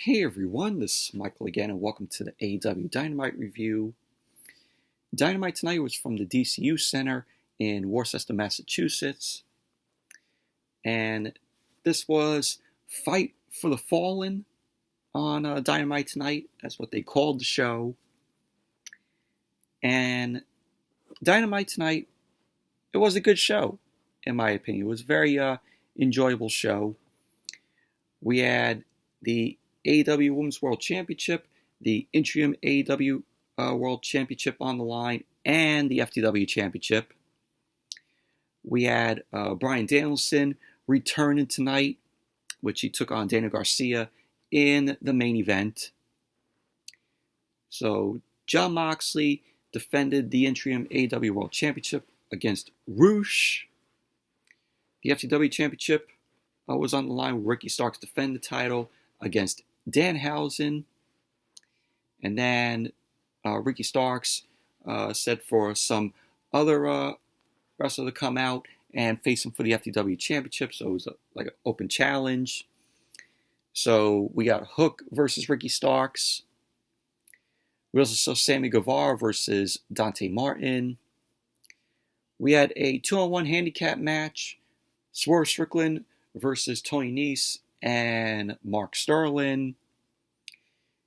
Hey everyone, this is Michael again, and welcome to the AEW Dynamite review. Dynamite tonight was from the DCU Center in Worcester, Massachusetts, and this was Fight for the Fallen on Dynamite tonight. That's what they called the show. And Dynamite tonight, it was a good show, in my opinion. It was a very enjoyable show. We had the AEW Women's World Championship, the Interim AEW World Championship on the line, and the FTW Championship. We had BRYAN Danielson returning tonight, which he took on Garcia in the main event. So Jon Moxley defended the Interim AEW World Championship against Roosh. The FTW Championship was on the line with Ricky Starks defend the title against Danhausen. And then Ricky Starks said for some other wrestler to come out and face him for the FTW Championship. So it was like an open challenge. So we got Hook versus Ricky Starks. We also saw Sammy Guevara versus Dante Martin. We had a 2-on-1 handicap match. Swerve Strickland versus Tony Nese and Mark Sterling.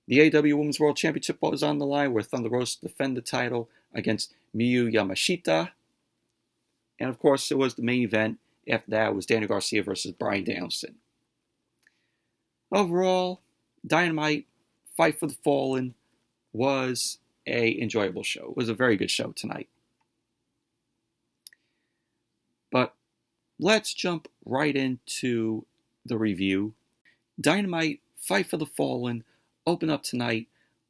The AEW Women's World Championship was on the line where Thunder Rosa defend the title against Miyu Yamashita. And of course, it was the main event. After that, it was Garcia versus BRYAN Danielson. Overall, Dynamite Fight for the Fallen was an enjoyable show. It was a very good show tonight. But let's jump right into the review. Dynamite Fight for the Fallen opened up tonight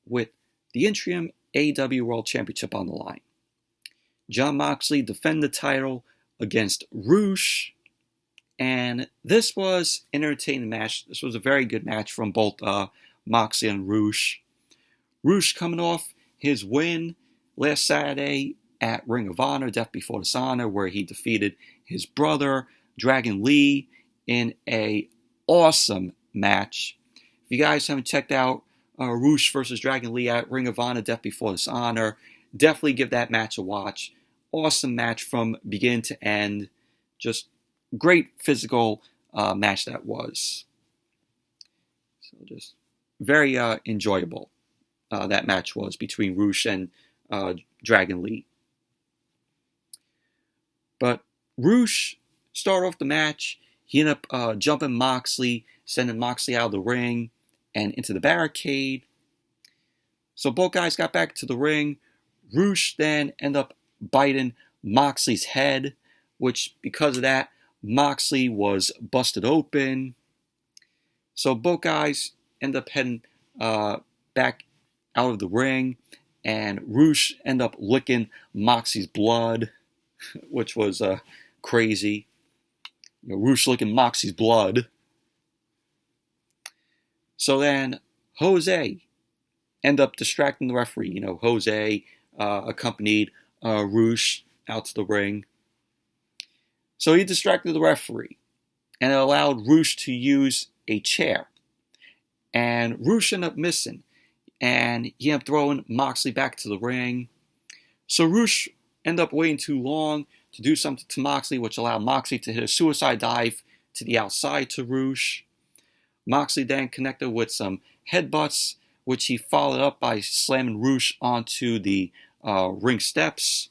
with the Interim AEW World Championship on the line. Jon Moxley defended the title against Roosh, and this was an entertaining match. This was a very good match from both Moxley and Roosh. Roosh coming off his win last Saturday at Ring of Honor, Death Before Dishonor, where he defeated his brother, Dragon Lee, in a awesome match. If you guys haven't checked out Roosh versus Dragon Lee at Ring of Honor, Death Before Dishonor, definitely give that match a watch. Awesome match from beginning to end. Just great physical match that was. So just very enjoyable that match was between Roosh and Dragon Lee. But Roosh started off the match. He ended up jumping Moxley, sending Moxley out of the ring and into the barricade. So both guys got back to the ring. Roosh then ended up biting Moxley's head, which because of that, Moxley was busted open. So both guys end up heading back out of the ring, and Roosh ended up licking Moxley's blood, which was crazy. Roosh licking Moxley's blood. So then Jose ended up distracting the referee. Jose accompanied Roosh out to the ring. So he distracted the referee and allowed Roosh to use a chair. And Roosh ended up missing. And he ended up throwing Moxley back to the ring. So Roosh ended up waiting too long to do something to Moxley, which allowed Moxley to hit a suicide dive to the outside to Roosh. Moxley then connected with some headbutts, which he followed up by slamming Roosh onto the ring steps.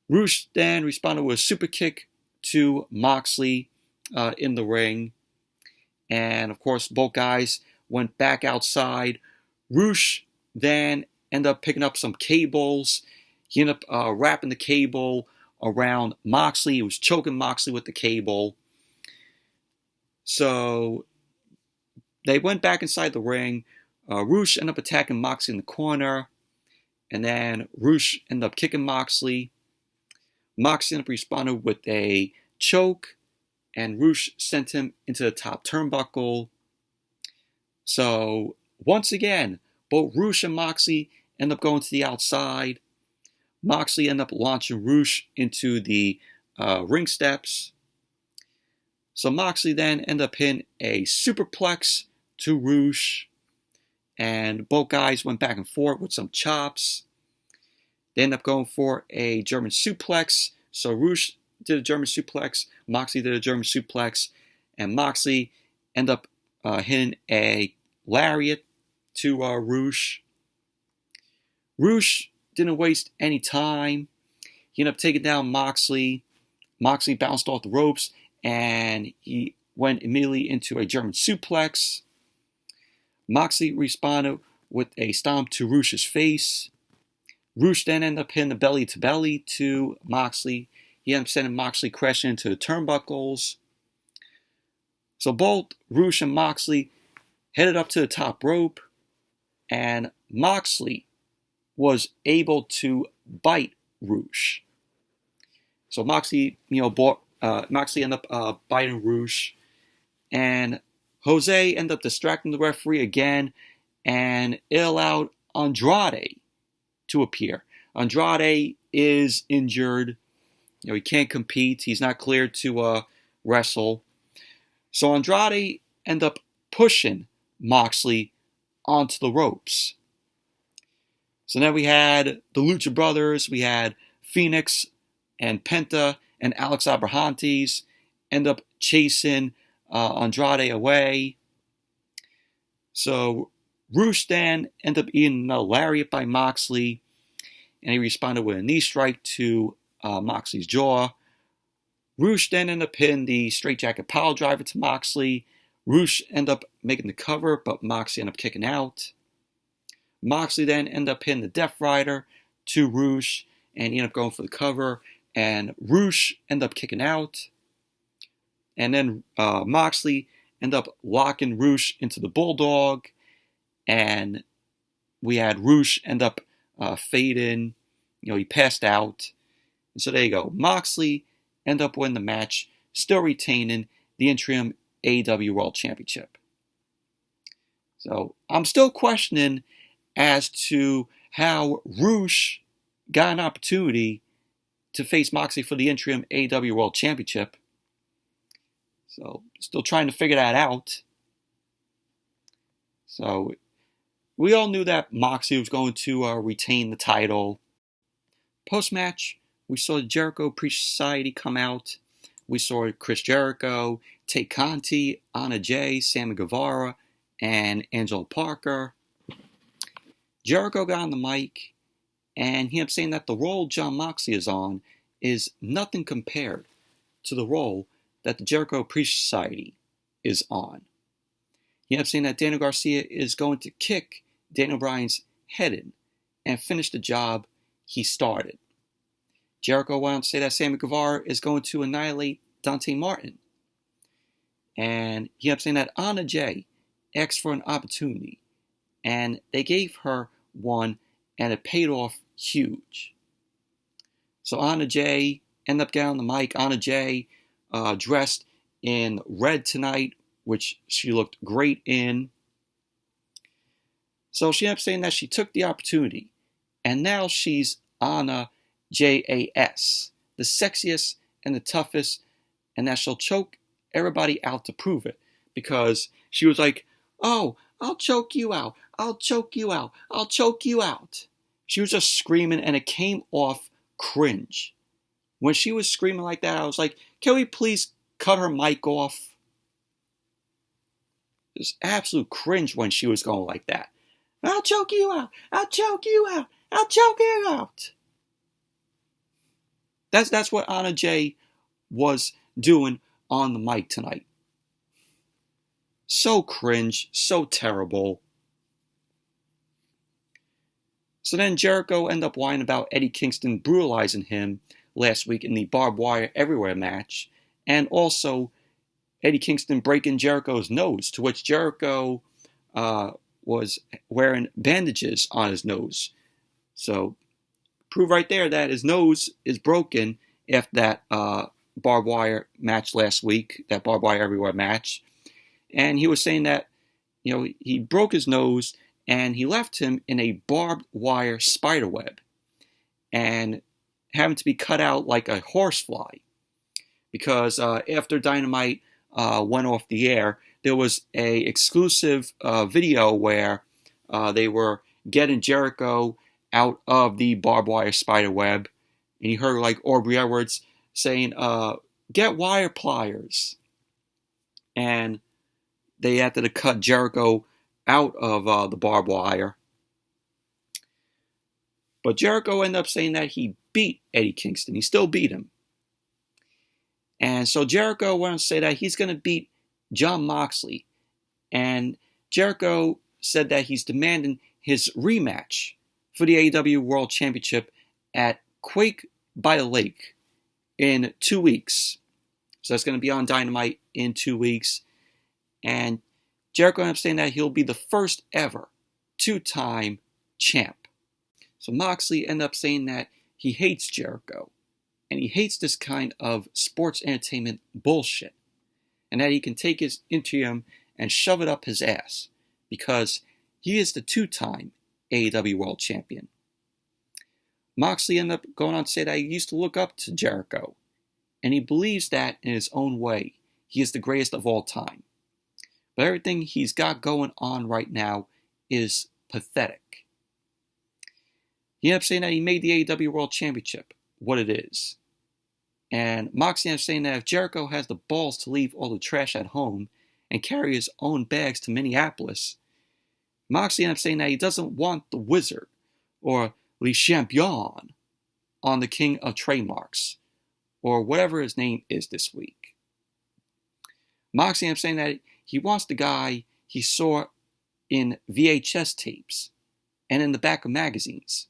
Roosh then responded with a super kick to Moxley in the ring. And of course, both guys went back outside. Roosh then ended up picking up some cables. He ended up wrapping the cable around Moxley. He was choking Moxley with the cable. So they went back inside the ring. Roosh ended up attacking Moxley in the corner. And then Roosh ended up kicking Moxley. Moxley ended up responding with a choke. And Roosh sent him into the top turnbuckle. So once again, both Roosh and Moxley end up going to the outside. Moxley ended up launching Roosh into the ring steps. So Moxley then ended up hitting a superplex to Roosh, and both guys went back and forth with some chops. They ended up going for a German suplex. So Roosh did a German suplex, Moxley did a German suplex, and Moxley ended up hitting a lariat to Roosh. Roosh didn't waste any time. He ended up taking down Moxley. Moxley bounced off the ropes, and he went immediately into a German suplex. Moxley responded with a stomp to Roosh's face. Roosh then ended up hitting the belly-to-belly to Moxley. He ended up sending Moxley crashing into the turnbuckles. So both Roosh and Moxley headed up to the top rope, and Moxley was able to bite Roosh. So Moxley, Moxley ended up biting Roosh, and Jose ended up distracting the referee again, and it allowed Andrade to appear. Andrade is injured. He can't compete. He's not cleared to wrestle. So Andrade ended up pushing Moxley onto the ropes. So then we had the Lucha Brothers. We had Phoenix and Penta and Alex Abrahantes end up chasing Andrade away. So Roosh then ended up eating a lariat by Moxley, and he responded with a knee strike to Moxley's jaw. Roosh then ended up hitting the straightjacket pile driver to Moxley. Roosh ended up making the cover, but Moxley ended up kicking out. Moxley then ended up hitting the Death Rider to Roosh, and he ended up going for the cover, and Roosh ended up kicking out. And then Moxley ended up locking Roosh into the Bulldog, and we had Roosh end up fading. He passed out. And so there you go. Moxley ended up winning the match, still retaining the interim AEW World Championship. So I'm still questioning as to how Roosh got an opportunity to face Moxley for the interim AEW World Championship. So still trying to figure that out. So we all knew that Moxley was going to retain the title. Post-match, we saw the Jericho Priest Society come out. We saw Chris Jericho, Tay Conti, Anna Jay, Sammy Guevara, and Angelo Parker. Jericho got on the mic, and he ended up saying that the role Jon Moxley is on is nothing compared to the role that the Jericho Priest Society is on. He ended up saying that Daniel Garcia is going to kick Daniel Bryan's head in and finish the job he started. Jericho went on to say that Sammy Guevara is going to annihilate Dante Martin. And he ended up saying that Anna Jay asked for an opportunity, and they gave her one, and it paid off huge. So Anna Jay ended up getting on the mic. Anna Jay dressed in red tonight, which she looked great in. So she ended up saying that she took the opportunity, and now she's Anna JAS, the sexiest and the toughest, and that she'll choke everybody out to prove it, because she was like, "Oh, I'll choke you out, I'll choke you out, I'll choke you out." She was just screaming, and it came off cringe. When she was screaming like that, I was like, can we please cut her mic off? It was absolute cringe when she was going like that. "I'll choke you out, I'll choke you out, I'll choke you out." That's what Anna Jay was doing on the mic tonight. So cringe, so terrible. So then Jericho ended up whining about Eddie Kingston brutalizing him last week in the Barbed Wire Everywhere match, and also Eddie Kingston breaking Jericho's nose, to which Jericho was wearing bandages on his nose. So prove right there that his nose is broken after that Barbed Wire match last week, that Barbed Wire Everywhere match. And he was saying that, he broke his nose and he left him in a barbed wire spider web and having to be cut out like a horsefly. Because after Dynamite went off the air, there was a exclusive video where they were getting Jericho out of the barbed wire spider web, and you heard like Aubrey Edwards saying, "Get wire pliers," and they had to cut Jericho out of the barbed wire. But Jericho ended up saying that he beat Eddie Kingston. He still beat him. And so Jericho wanted to say that he's going to beat Jon Moxley. And Jericho said that he's demanding his rematch for the AEW World Championship at Quake by the Lake in 2 weeks. So that's going to be on Dynamite in 2 weeks. And Jericho ended up saying that he'll be the first ever two-time champ. So Moxley ended up saying that he hates Jericho. And he hates this kind of sports entertainment bullshit. And that he can take his Interim and shove it up his ass. Because he is the two-time AEW World Champion. Moxley ended up going on to say that he used to look up to Jericho. And he believes that in his own way, he is the greatest of all time. But everything he's got going on right now is pathetic. He ended up saying that he made the AEW World Championship what it is. And Moxley ended up saying that if Jericho has the balls to leave all the trash at home and carry his own bags to Minneapolis, Moxley ended up saying that he doesn't want the Wizard or Le Champion on the King of Trademarks, or whatever his name is this week. Moxley ended up saying that he wants the guy he saw in VHS tapes and in the back of magazines.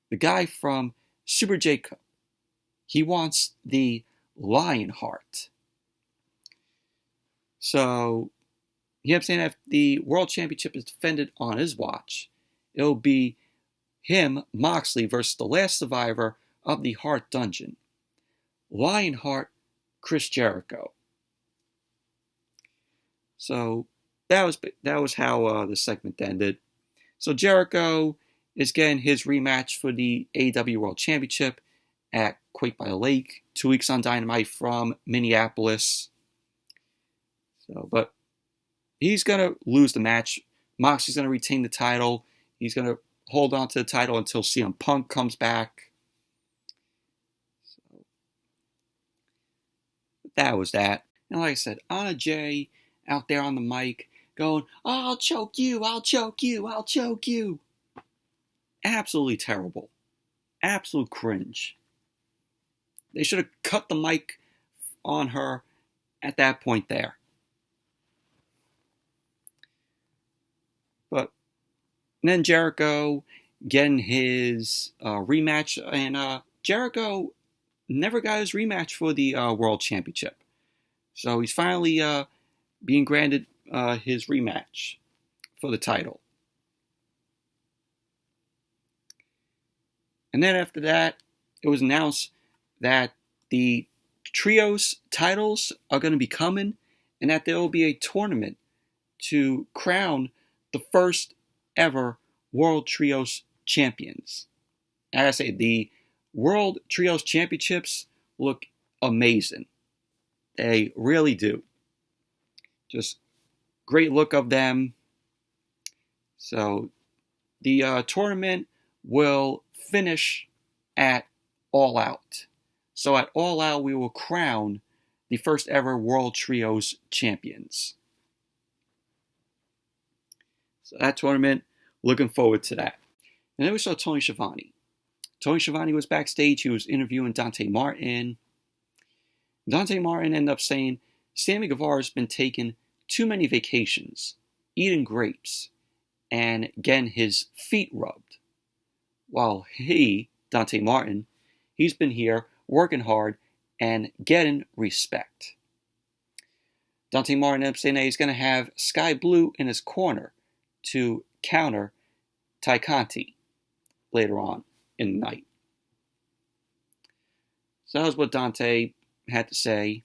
The guy from Super J-Cup. He wants the Lionheart. So he ended up saying that if the World Championship is defended on his watch, it'll be him, Moxley, versus the last survivor of the Hart Dungeon. Lionheart, Chris Jericho. So that was how the segment ended. So Jericho is getting his rematch for the AEW World Championship at Quake by the Lake, 2 weeks on Dynamite from Minneapolis. But he's gonna lose the match. Moxley's gonna retain the title. He's gonna hold on to the title until CM Punk comes back. So that was that. And like I said, Anna Jay out there on the mic going, "I'll choke you, I'll choke you, I'll choke you." Absolutely terrible. Absolute cringe. They should have cut the mic on her at that point there. But then Jericho getting his rematch, and Jericho never got his rematch for the World Championship. So he's finally being granted his rematch for the title. And then after that, it was announced that the trios titles are going to be coming, and that there will be a tournament to crown the first ever World Trios Champions. As I say, the World Trios Championships look amazing. They really do. Just great look of them. So the tournament will finish at All Out. So at All Out, we will crown the first ever World Trios Champions. So that tournament, looking forward to that. And then we saw Tony Schiavone. Tony Schiavone was backstage. He was interviewing Dante Martin. Dante Martin ended up saying, Sammy Guevara has been taking too many vacations, eating grapes, and getting his feet rubbed. While he, Dante Martin, he's been here working hard and getting respect. Dante Martin ended up saying that he's going to have Sky Blue in his corner to counter Ty Conti later on in the night. So that was what Dante had to say.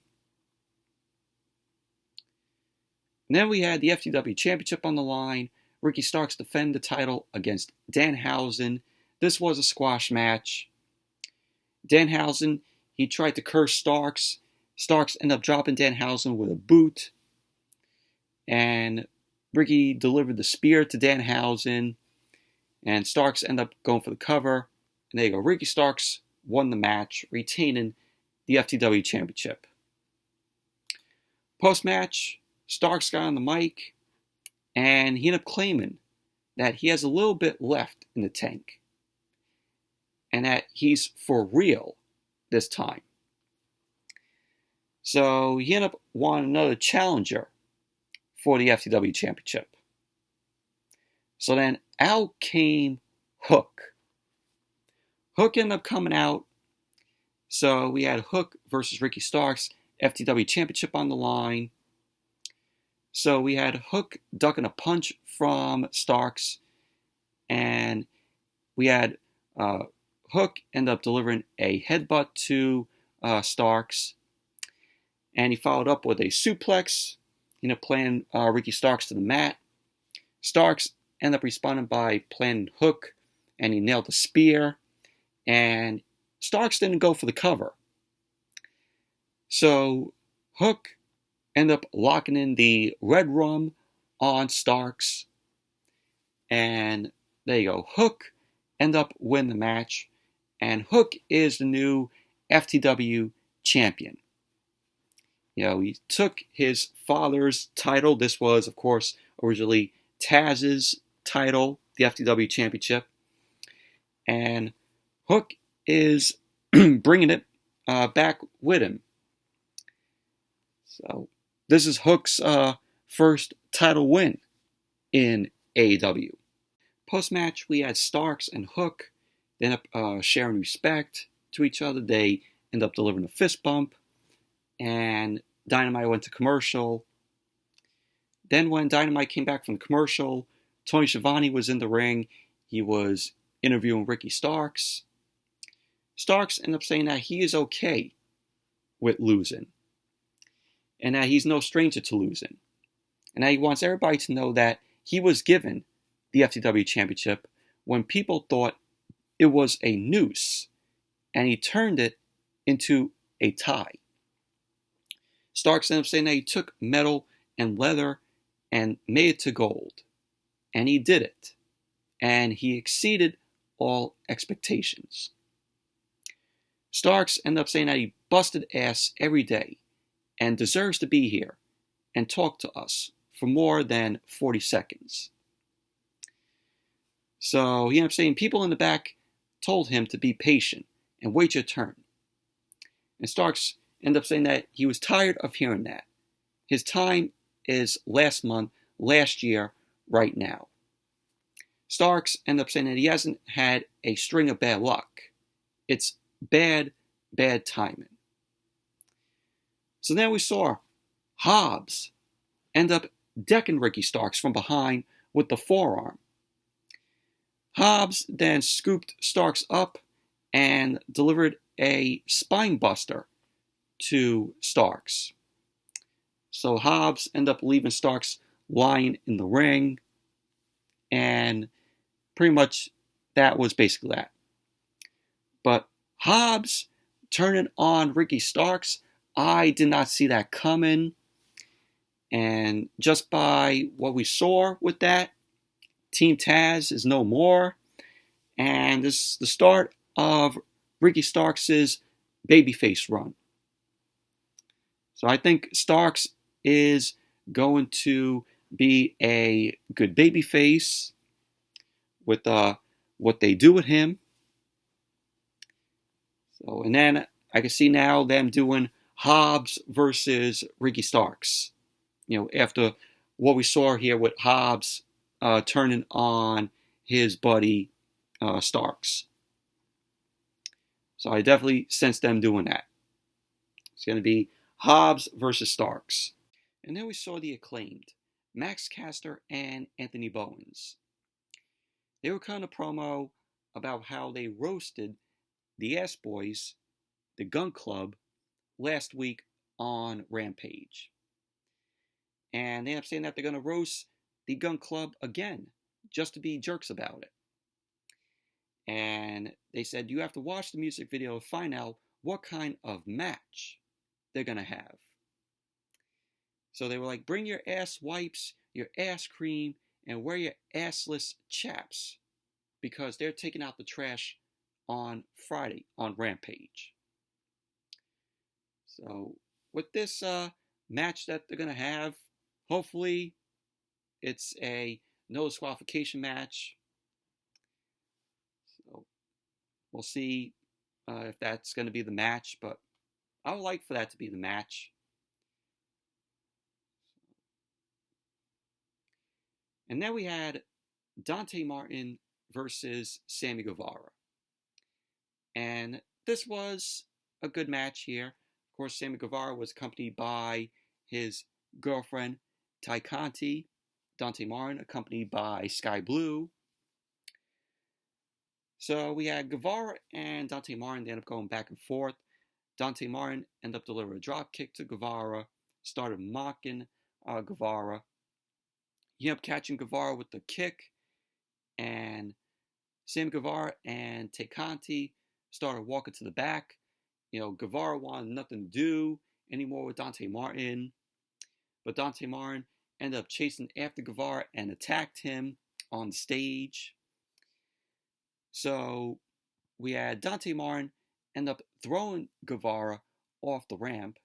And then we had the FTW Championship on the line. Ricky Starks defend the title against Danhausen. This was a squash match. Danhausen, he tried to curse Starks. Starks ended up dropping Danhausen with a boot. and Ricky delivered the spear to Danhausen, and Starks end up going for the cover. And there you go. Ricky Starks won the match, retaining the FTW Championship. Post-match, Starks got on the mic, and he ended up claiming that he has a little bit left in the tank, and that he's for real this time. So he ended up wanting another challenger for the FTW Championship. So then out came Hook. Hook ended up coming out. So we had Hook versus Ricky Starks, FTW Championship on the line. So we had Hook ducking a punch from Starks, and we had Hook end up delivering a headbutt to Starks, and he followed up with a suplex, playing Ricky Starks to the mat. Starks ended up responding by planting Hook, and he nailed the spear, and Starks didn't go for the cover. So Hook ended up locking in the Red Rum on Starks, and there you go. Hook ended up winning the match, and Hook is the new FTW champion. He took his father's title. This was, of course, originally Taz's title, the FTW Championship. And Hook is bringing it back with him. So this is Hook's first title win in AEW. Post-match, we had Starks and Hook. They end up sharing respect to each other. They end up delivering a fist bump. And Dynamite went to commercial. Then when Dynamite came back from commercial, Tony Schiavone was in the ring. He was interviewing Ricky Starks. Starks ended up saying that he is okay with losing, and that he's no stranger to losing, and that he wants everybody to know that he was given the FTW Championship when people thought it was a noose, and he turned it into a tie. Starks ended up saying that he took metal and leather and made it to gold, and he did it, and he exceeded all expectations. Starks ended up saying that he busted ass every day and deserves to be here and talk to us for more than 40 seconds. So he ended up saying people in the back told him to be patient and wait your turn. And Starks ended up saying that he was tired of hearing that. His time is last month, last year, right now. Starks ended up saying that he hasn't had a string of bad luck. It's bad timing. So then we saw Hobbs end up decking Ricky Starks from behind with the forearm. Hobbs then scooped Starks up and delivered a spine buster to Starks. So Hobbs ended up leaving Starks lying in the ring, and pretty much that was basically that. But Hobbs turning on Ricky Starks, I did not see that coming. And just by what we saw with that, Team Taz is no more. And this is the start of Ricky Starks' babyface run. So I think Starks is going to be a good babyface with what they do with him. So, and then I can see now them doing Hobbs versus Ricky Starks. After what we saw here with Hobbs turning on his buddy Starks. So I definitely sense them doing that. It's going to be Hobbs versus Starks. And then we saw the Acclaimed, Max Caster and Anthony Bowens. They were kind of promo about how they roasted the Ass Boys, the Gun Club, last week on Rampage. And they end up saying that they're going to roast the Gun Club again, just to be jerks about it. And they said you have to watch the music video to find out what kind of match they're going to have. So they were like, bring your ass wipes, your ass cream, and wear your assless chaps, because they're taking out the trash on Friday on Rampage. So with this match that they're going to have, hopefully it's a no disqualification match. So we'll see if that's going to be the match, but I would like for that to be the match. And then we had Dante Martin versus Sammy Guevara. And this was a good match here. Of course, Sammy Guevara was accompanied by his girlfriend, Ty Conti. Dante Martin accompanied by Sky Blue. So we had Guevara and Dante Martin. They ended up going back and forth. Dante Martin ended up delivering a drop kick to Guevara, started mocking Guevara. He ended up catching Guevara with the kick, and Sammy Guevara and Tay Conti started walking to the back. Guevara wanted nothing to do anymore with Dante Martin, but Dante Martin ended up chasing after Guevara and attacked him on stage. So we had Dante Martin end up throwing Guevara off the ramp,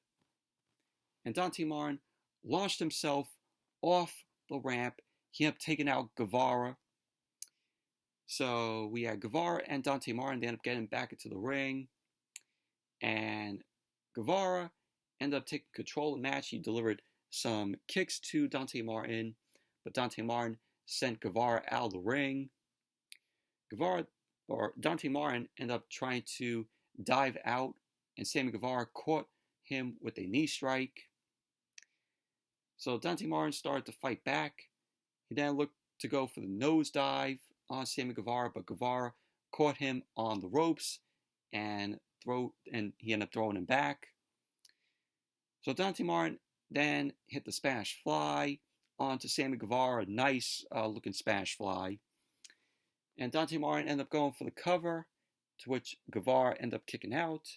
and Dante Martin launched himself off the ramp. He ended up taking out Guevara. So we had Guevara and Dante Martin. They ended up getting back into the ring, and Guevara ended up taking control of the match. He delivered some kicks to Dante Martin, but Dante Martin sent Guevara out of the ring. Dante Martin ended up trying to dive out, and Sammy Guevara caught him with a knee strike. So Dante Martin started to fight back. He then looked to go for the nosedive on Sammy Guevara, but Guevara caught him on the ropes and he ended up throwing him back. So Dante Martin then hit the Spanish Fly onto Sammy Guevara, a nice looking Spanish Fly. And Dante Martin ended up going for the cover, to which Guevara ended up kicking out.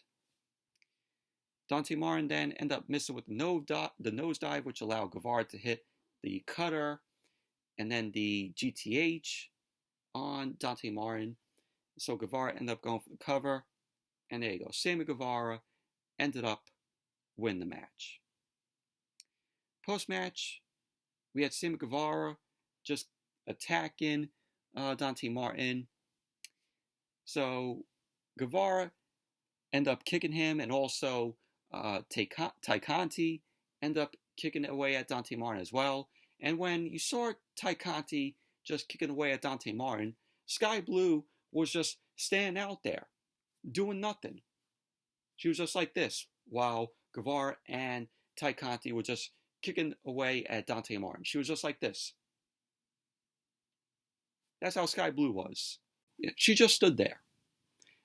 Dante Martin then ended up missing with the nosedive, which allowed Guevara to hit the cutter and then the GTH on Dante Martin. So Guevara ended up going for the cover, and there you go. Sammy Guevara ended up winning the match. Post-match, we had Sammy Guevara just attacking Dante Martin. So Guevara ended up kicking him, and also Tay Conti ended up kicking away at Dante Martin as well. And when you saw Tay Conti just kicking away at Dante Martin, Sky Blue was just standing out there, doing nothing. She was just like this, while Guevara and Tay Conti were just kicking away at Dante Martin. She was just like this. That's how Sky Blue was. She just stood there.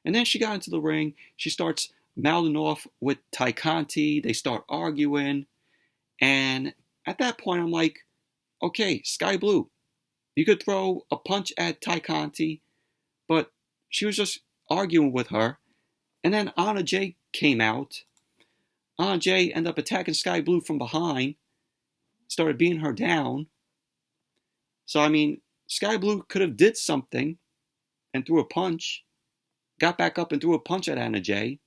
And then she got into the ring. She starts mouthing off with Tay Conti. They start arguing. And at that point, I'm like, okay, Sky Blue, you could throw a punch at Tay Conti, but she was just arguing with her. And then Anna Jay came out. Anna Jay ended up attacking Sky Blue from behind, started beating her down. So, Sky Blue could have did something and threw a punch, got back up and threw a punch at Anna Jay.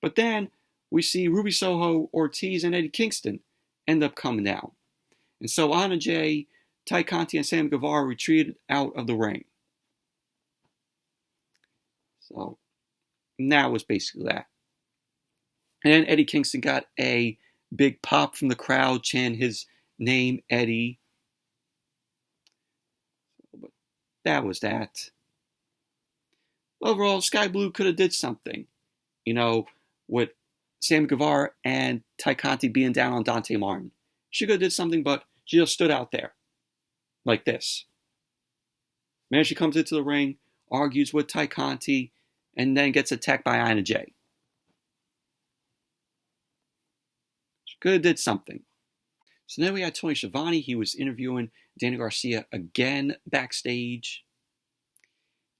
But then we see Ruby Soho, Ortiz, and Eddie Kingston end up coming down. And so Anna Jay, Tay Conti, and Sammy Guevara retreated out of the ring. So that was basically that. And then Eddie Kingston got a big pop from the crowd chanting his name, Eddie. But that was that. Overall, Sky Blue could have did something, with Sammy Guevara and Tay Conti being down on Dante Martin. She could have did something, but she just stood out there like this. Man, she comes into the ring, argues with Tay Conti, and then gets attacked by Anna Jay. She could have did something. So then we had Tony Schiavone. He was interviewing Danny Garcia again backstage.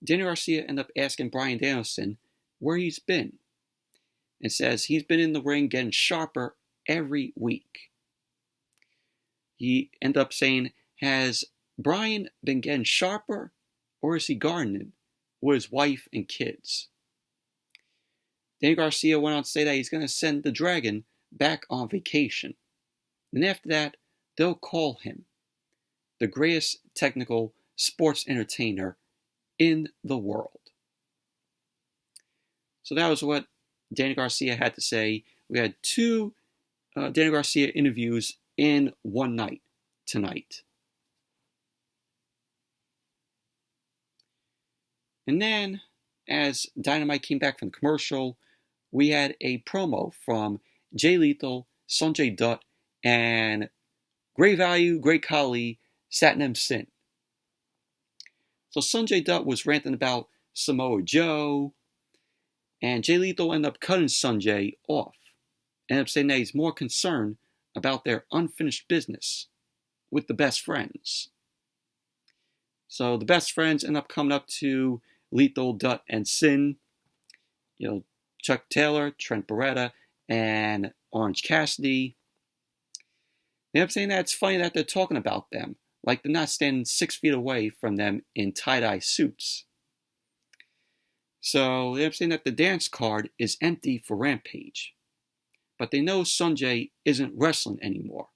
Danny Garcia ended up asking BRYAN Danielson where he's been, and says he's been in the ring getting sharper every week. he ended up saying, has Bryan been getting sharper, or is he gardening with his wife and kids? Danny Garcia went on to say that he's going to send the Dragon back on vacation. And after that, they'll call him the greatest technical sports entertainer in the world. So that was what Danny Garcia had to say. We had two Danny Garcia interviews in one night tonight. And then, as Dynamite came back from the commercial, we had a promo from Jay Lethal, Sanjay Dutt, and Great Value, Great Khali, Satnam Singh. So Sanjay Dutt was ranting about Samoa Joe, and Jay Lethal ended up cutting Sanjay off. Ended up saying that he's more concerned about their unfinished business with the Best Friends. So the Best Friends end up coming up to Lethal, Dutt, and Sin. Chuck Taylor, Trent Beretta, and Orange Cassidy. They end up saying that it's funny that they're talking about them, like they're not standing 6 feet away from them in tie-dye suits. So they end up saying that the dance card is empty for Rampage. But they know Sanjay isn't wrestling anymore.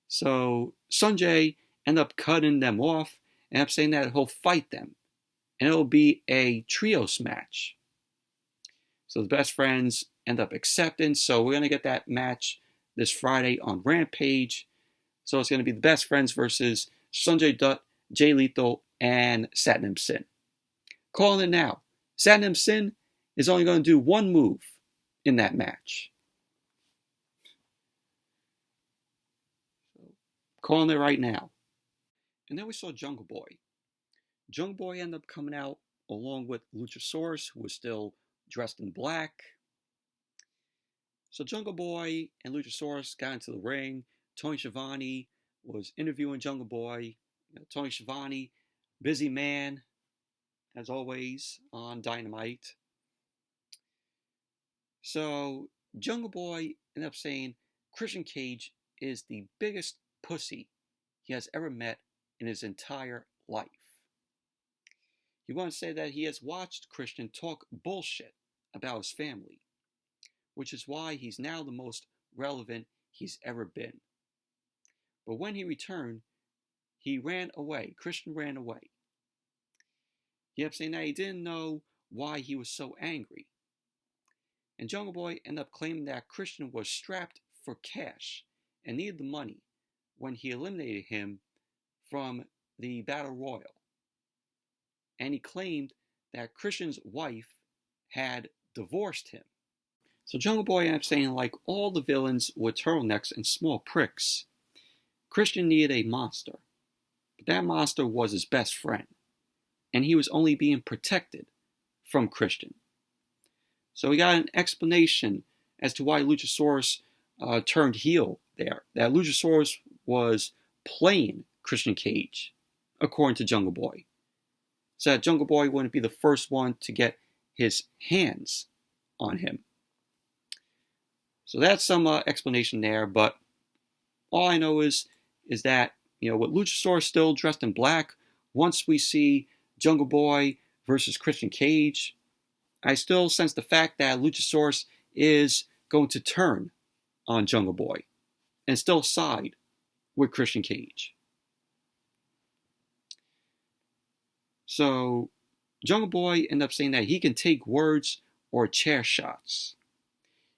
So Sanjay end up cutting them off and up saying that he'll fight them. And it'll be a trios match. So the Best Friends end up accepting. So we're going to get that match this Friday on Rampage. So it's going to be the Best Friends versus Sanjay Dutt, Jay Lethal, and Satnam Singh. Calling it now. Satnam Singh is only going to do one move in that match. Calling it right now. And then we saw Jungle Boy. Jungle Boy ended up coming out along with Luchasaurus, who was still dressed in black. So Jungle Boy and Luchasaurus got into the ring. Tony Schiavone was interviewing Jungle Boy. Tony Schiavone, busy man, as always, on Dynamite. So Jungle Boy ended up saying Christian Cage is the biggest pussy he has ever met in his entire life. He wanted to say that he has watched Christian talk bullshit about his family, which is why he's now the most relevant he's ever been. But when he returned, he ran away. Christian ran away. He kept saying that he didn't know why he was so angry. And Jungle Boy ended up claiming that Christian was strapped for cash and needed the money when he eliminated him from the Battle Royal. And he claimed that Christian's wife had divorced him. So Jungle Boy ended up saying, like all the villains with turtlenecks and small pricks, Christian needed a monster. But that monster was his best friend. And he was only being protected from Christian. So we got an explanation as to why Luchasaurus turned heel there. That Luchasaurus was playing Christian Cage, according to Jungle Boy. So that Jungle Boy wouldn't be the first one to get his hands on him. So that's some explanation there, but all I know is that, with Luchasaurus still dressed in black, once we see Jungle Boy versus Christian Cage, I still sense the fact that Luchasaurus is going to turn on Jungle Boy and still side with Christian Cage. So Jungle Boy ended up saying that he can take words or chair shots.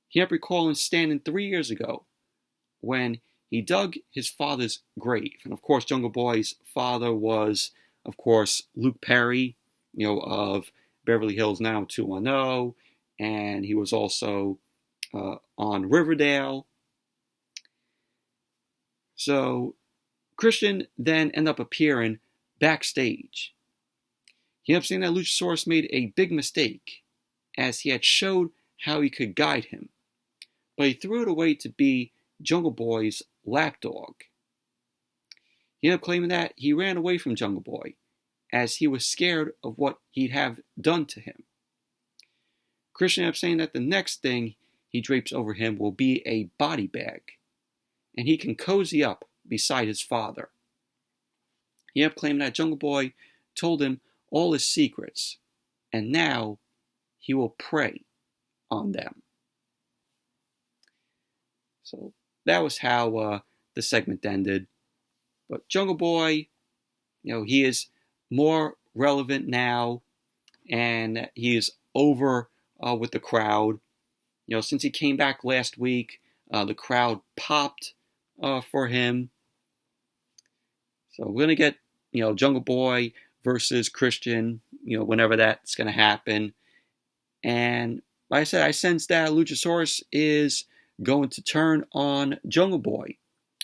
He ended up recalling standing 3 years ago when he dug his father's grave. And of course, Jungle Boy's father was, of course, Luke Perry, of Beverly Hills 90210, and he was also on Riverdale. So Christian then ended up appearing backstage. He ended up saying that Luchasaurus made a big mistake, as he had showed how he could guide him, but he threw it away to be Jungle Boy's lapdog. He ended up claiming that he ran away from Jungle Boy, as he was scared of what he'd have done to him. Christian ended up saying that the next thing he drapes over him will be a body bag, and he can cozy up beside his father. He ended up claiming that Jungle Boy told him all his secrets, and now he will prey on them. So that was how the segment ended. But Jungle Boy, he is more relevant now, and he is over with the crowd. Since he came back last week, the crowd popped for him. So we're going to get, Jungle Boy versus Christian, whenever that's going to happen. And like I said, I sense that Luchasaurus is going to turn on Jungle Boy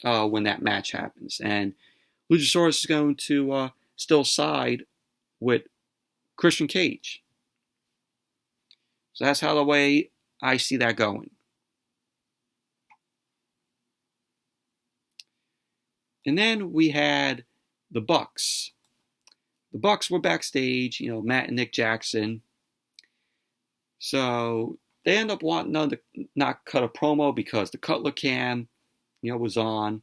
when that match happens. And Luchasaurus is going to still side with Christian Cage. So that's how the way I see that going. And then we had the Bucks. The Bucks were backstage, Matt and Nick Jackson. So they end up wanting to not cut a promo because the Cutler cam, was on.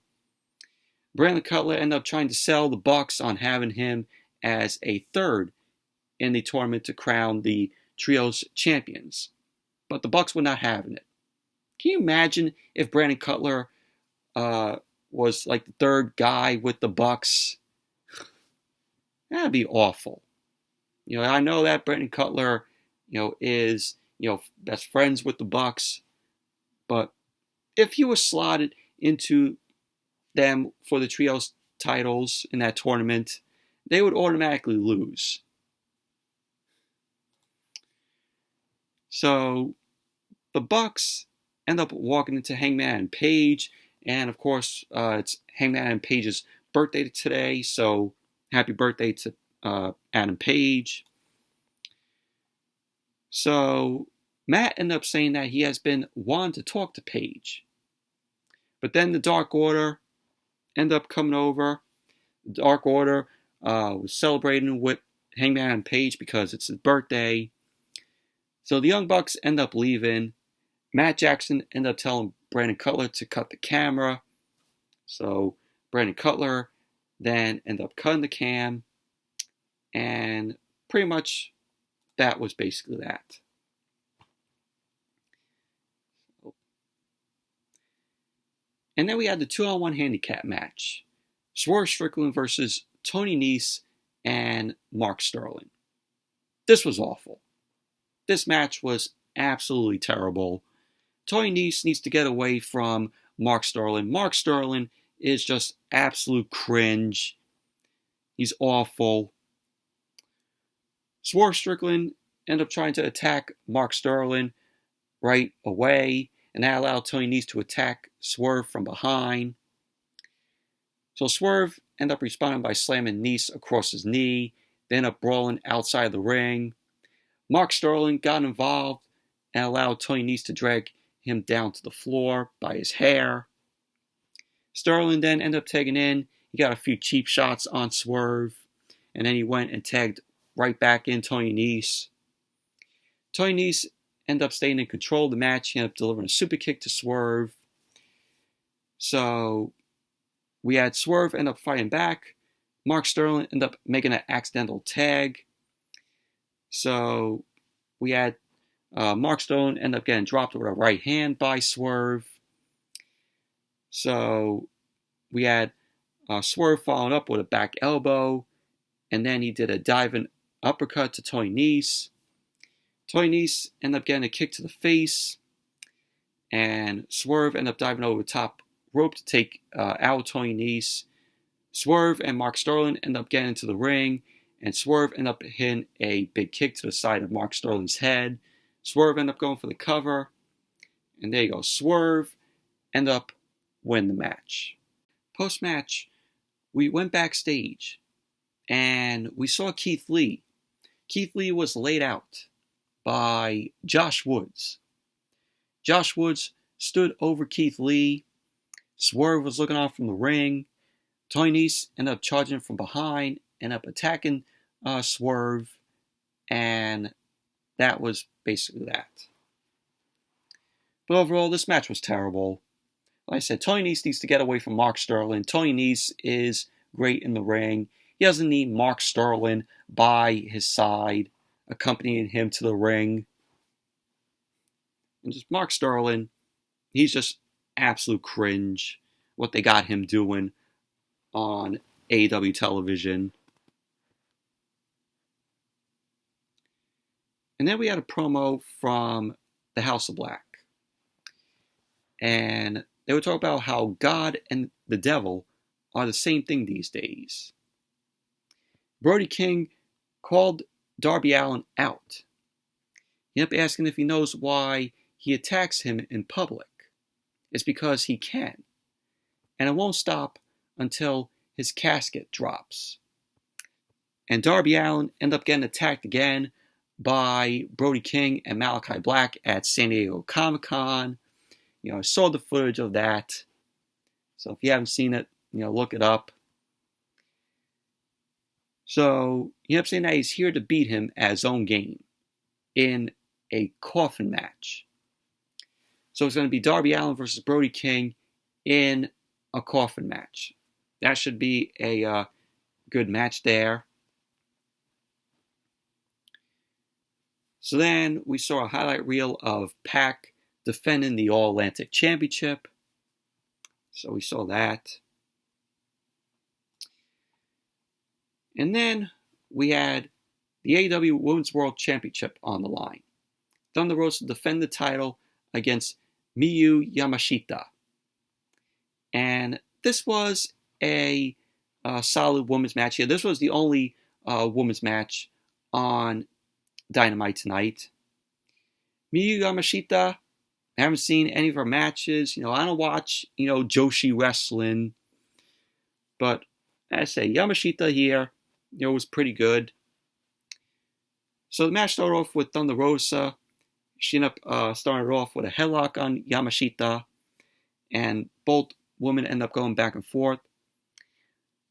Brandon Cutler ended up trying to sell the Bucks on having him as a third in the tournament to crown the Trios champions. But the Bucks were not having it. Can you imagine if Brandon Cutler was like the third guy with the Bucks? That'd be awful. I know that Brandon Cutler, is, best friends with the Bucks. But if he was slotted into them for the Trios titles in that tournament, they would automatically lose. So the Bucks end up walking into Hangman and Page, and of course it's Hangman and Page's birthday today, so happy birthday to Adam Page. So Matt ended up saying that he has been wanting to talk to Page, but then the Dark Order ended up coming over. The Dark Order was celebrating with Hangman and Page because it's his birthday. So the Young Bucks end up leaving. Matt Jackson ended up telling Brandon Cutler to cut the camera. So Brandon Cutler then ended up cutting the cam. And pretty much that was basically that. And then we had the 2-on-1 handicap match. Swerve Strickland versus Tony Nese and Mark Sterling. This was awful. This match was absolutely terrible. Tony Nese needs to get away from Mark Sterling. Mark Sterling is just absolute cringe. He's awful. Swerve Strickland ended up trying to attack Mark Sterling right away, and that allowed Tony Nese to attack Swerve from behind. So Swerve ended up responding by slamming Nese across his knee. They ended up brawling outside the ring. Mark Sterling got involved and allowed Tony Nese to drag him down to the floor by his hair. Sterling then ended up tagging in. He got a few cheap shots on Swerve, and then he went and tagged right back in Tony Nese. Tony Nese ended up staying in control of the match. He ended up delivering a super kick to Swerve. So we had Swerve end up fighting back. Mark Sterling ended up making an accidental tag. So we had Mark Sterling end up getting dropped with a right hand by Swerve. So we had Swerve following up with a back elbow. And then he did a diving uppercut to Tony Nese. Tony Nese ended up getting a kick to the face. And Swerve ended up diving over the top rope to take out Tony Nese. Swerve and Mark Sterling ended up getting into the ring. And Swerve ended up hitting a big kick to the side of Mark Sterling's head. Swerve ended up going for the cover. And there you go. Swerve ended up winning the match. Post-match, we went backstage. And we saw Keith Lee. Keith Lee was laid out by Josh Woods. Josh Woods stood over Keith Lee. Swerve was looking off from the ring. Tony Nese ended up charging from behind, ended up attacking Swerve, and that was basically that. But overall, this match was terrible. like I said, Tony Nese needs to get away from Mark Sterling. Tony Nese is great in the ring. He doesn't need Mark Sterling by his side, accompanying him to the ring. And just Mark Sterling, he's just absolute cringe what they got him doing on AEW television. And then we had a promo from the House of Black. And they were talking about how God and the devil are the same thing these days. Brody King called Darby Allin out. He ended up asking if he knows why he attacks him in public. It's because he can. And it won't stop until his casket drops. And Darby Allin ended up getting attacked again by Brody King and Malachi Black at San Diego Comic-Con. I saw the footage of that. So if you haven't seen it, look it up. So he ended up saying that he's here to beat him at his own game in a coffin match. So it's going to be Darby Allin versus Brody King in a coffin match. That should be a good match there. So then we saw a highlight reel of Pac defending the All-Atlantic Championship. So we saw that. And then we had the AEW Women's World Championship on the line. Thunder Rosa defend the title against Miyu Yamashita. And this was a solid women's match here. This was the only women's match on Dynamite tonight. Miyu Yamashita, I haven't seen any of her matches. I don't watch, Joshi wrestling. But as I say, Yamashita here, was pretty good. So the match started off with Thunder Rosa. She ended up starting off with a headlock on Yamashita. And both women end up going back and forth.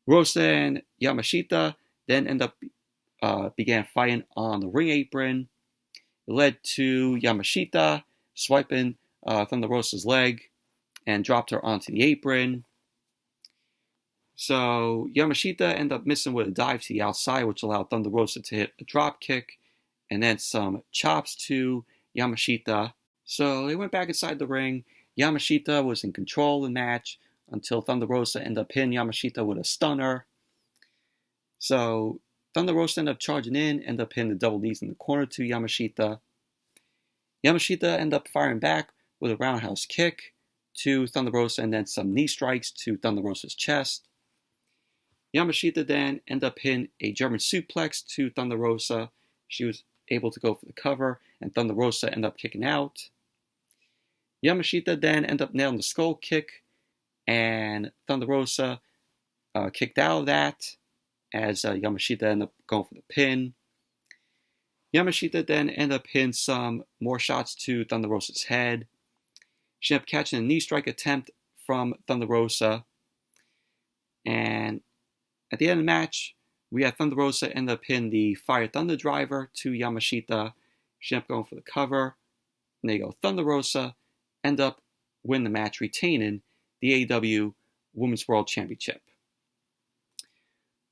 Rosa and Yamashita then began fighting on the ring apron. It led to Yamashita swiping Thunder Rosa's leg and dropped her onto the apron. So Yamashita ended up missing with a dive to the outside, which allowed Thunder Rosa to hit a drop kick and then some chops to Yamashita. So they went back inside the ring. Yamashita was in control of the match until Thunder Rosa ended up hitting Yamashita with a stunner. So Thunder Rosa ended up charging in, ended up hitting the double knees in the corner to Yamashita. Yamashita ended up firing back with a roundhouse kick to Thunder Rosa and then some knee strikes to Thunder Rosa's chest. Yamashita then ended up hitting a German suplex to Thunder Rosa. She was able to go for the cover, and Thunder Rosa ended up kicking out. Yamashita then ended up nailing the skull kick, and Thunder Rosa kicked out of that as Yamashita ended up going for the pin. Yamashita then ended up hitting some more shots to Thunder Rosa's head. She ended up catching a knee strike attempt from Thunder Rosa. And at the end of the match, we had Thunder Rosa end up hitting the Fire Thunder Driver to Yamashita. She ended up going for the cover. And there you go. Thunder Rosa end up winning the match, retaining the AEW Women's World Championship.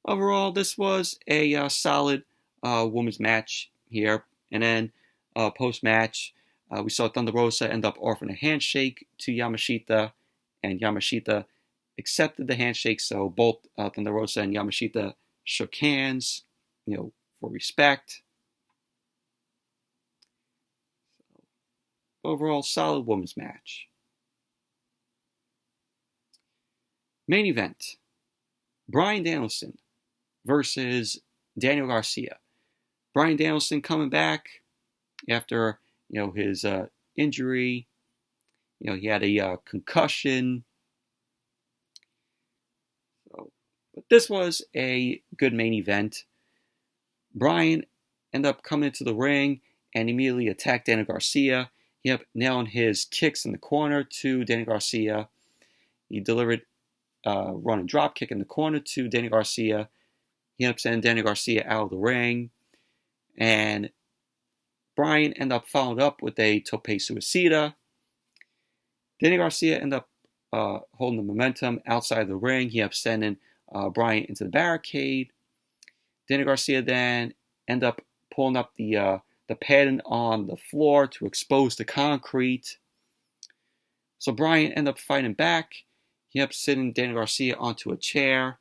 Overall, this was a solid women's match here. And then post-match, we saw Thunder Rosa end up offering a handshake to Yamashita, and Yamashita accepted the handshake, so both Thunder Rosa and Yamashita shook hands, for respect. Overall, solid women's match. Main event, BRYAN Danielson versus Daniel Garcia. BRYAN Danielson coming back after, his injury. He had a concussion. But this was a good main event. BRYAN ended up coming into the ring and immediately attacked Daniel Garcia. He ended up nailing his kicks in the corner to Daniel Garcia. He delivered a running drop kick in the corner to Daniel Garcia. He ended up sending Daniel Garcia out of the ring. And BRYAN ended up following up with a tope suicida. Daniel Garcia ended up holding the momentum outside the ring. He ends up sending Bryan into the barricade. Danny Garcia then end up pulling up the padding on the floor to expose the concrete. So Bryan ended up fighting back. He ended up sitting Danny Garcia onto a chair,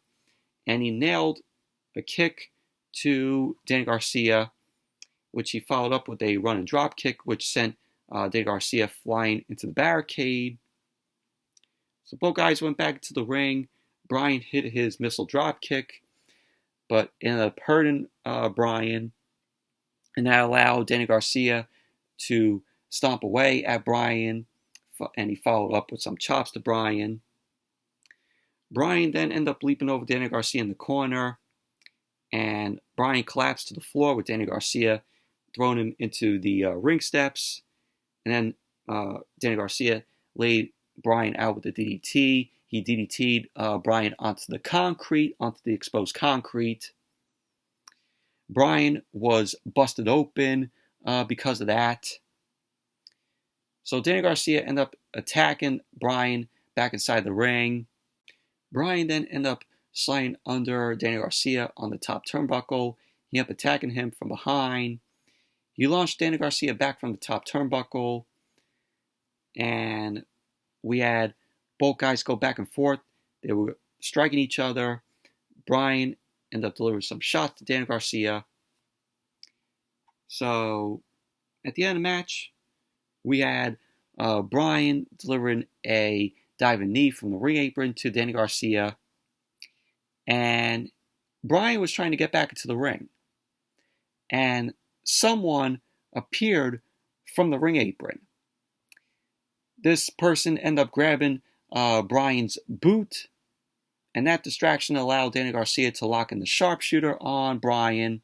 and he nailed a kick to Danny Garcia, which he followed up with a run and drop kick, which sent Danny Garcia flying into the barricade. So both guys went back to the ring. Bryan hit his missile drop kick, but ended up hurting Bryan, and that allowed Danny Garcia to stomp away at Bryan, and he followed up with some chops to Bryan. Bryan then ended up leaping over Danny Garcia in the corner, and Bryan collapsed to the floor with Danny Garcia throwing him into the ring steps, and then Danny Garcia laid Bryan out with the DDT. He DDT'd Bryan onto the concrete, onto the exposed concrete. Bryan was busted open because of that. So Danny Garcia ended up attacking Bryan back inside the ring. Bryan then ended up sliding under Danny Garcia on the top turnbuckle. He ended up attacking him from behind. He launched Danny Garcia back from the top turnbuckle. And we had both guys go back and forth. They were striking each other. Bryan ended up delivering some shots to Danny Garcia. So at the end of the match, we had Bryan delivering a diving knee from the ring apron to Danny Garcia. And Bryan was trying to get back into the ring. And someone appeared from the ring apron. This person ended up grabbing Bryan's boot, and that distraction allowed Danny Garcia to lock in the sharpshooter on Bryan,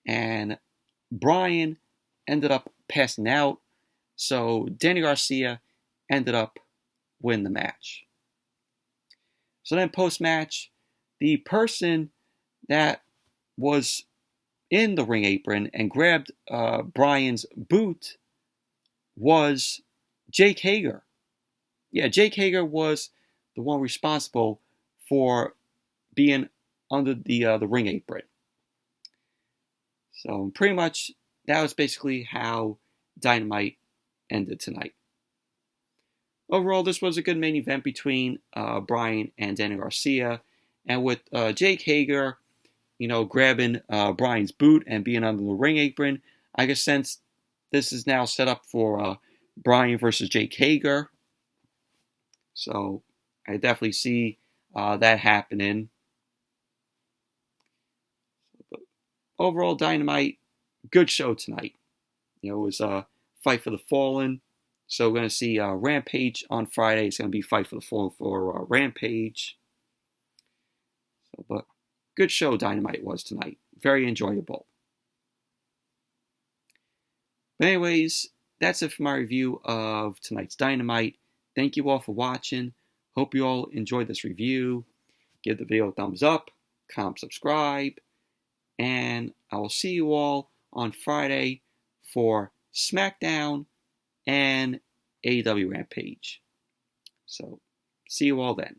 and Bryan ended up passing out, so Danny Garcia ended up winning the match. So then post-match, the person that was in the ring apron and grabbed Bryan's boot was Jake Hager. Yeah, Jake Hager was the one responsible for being under the ring apron. So pretty much that was basically how Dynamite ended tonight. Overall, this was a good main event between Bryan and Danny Garcia, and with Jake Hager, grabbing Bryan's boot and being under the ring apron, I guess since this is now set up for Bryan versus Jake Hager. So I definitely see that happening. But overall, Dynamite, good show tonight. It was a Fight for the Fallen. So we're going to see Rampage on Friday. It's going to be Fight for the Fallen for Rampage. But good show Dynamite was tonight. Very enjoyable. But anyways, that's it for my review of tonight's Dynamite. Thank you all for watching. Hope you all enjoyed this review. Give the video a thumbs up, comment, subscribe, and I will see you all on Friday for SmackDown and AEW Rampage. So, see you all then.